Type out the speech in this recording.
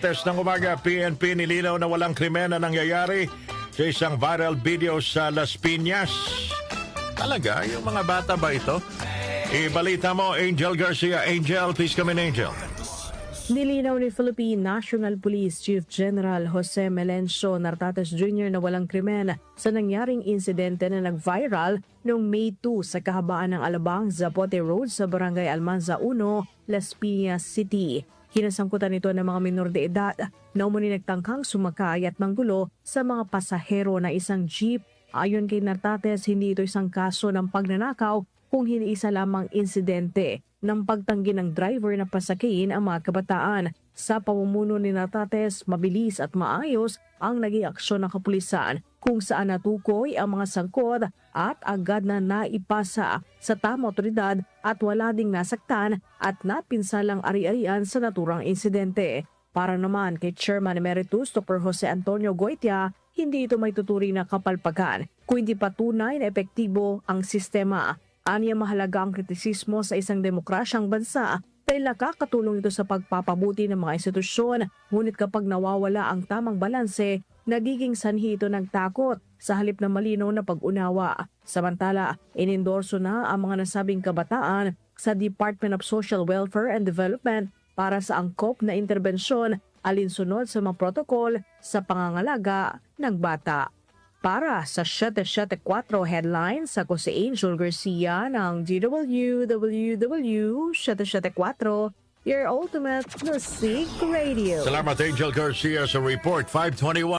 Test ng umaga, PNP nilinaw na walang krimen na nangyayari sa isang viral video sa Las Piñas. Talaga? Yung mga bata ba ito? Ibalita mo, Angel Garcia. Angel, please come in, Angel. Nilinaw ni Philippine National Police Chief General Jose Melencio Nartates Jr. na walang krimen sa nangyaring insidente na nag-viral noong May 2 sa kahabaan ng Alabang, Zapote Road sa Barangay Almanza 1, Las Piñas City. Kinasangkutan ito ng mga minor de edad na umuni nagtangkang sumakay at manggulo sa mga pasahero na isang jeep. Ayon kay Nartates, hindi ito isang kaso ng pagnanakaw kung hindi isa lamang insidente ng pagtanggi ng driver na pasakiin ang mga kabataan. Sa pamumuno ni Nartates, mabilis at maayos ang naging aksyon ng kapulisan kung saan natukoy ang mga sangkot at agad na naipasa sa tamang otoridad at wala ding nasaktan at napinsalang ari-arian sa naturang insidente. Para naman kay Chairman Emeritus Dr. Jose Antonio Goitia, hindi ito may tuturing na kapalpagan, kundi patunay na epektibo ang sistema. Aniya mahalaga ang kritisismo sa isang demokrasyang bansa dahil nakakatulong ito sa pagpapabuti ng mga institusyon. Ngunit kapag nawawala ang tamang balanse, nagiging sanhi ito ng takot sa halip na malinaw na pag-unawa. Samantala, inendorso na ang mga nasabing kabataan sa Department of Social Welfare and Development para sa angkop na interbensyon alinsunod sa mga protokol sa pangangalaga ng bata. Para sa 774 Headlines, ako si Angel Garcia ng DWWW 774, your ultimate music radio. Salamat, Angel Garcia, sa report 521.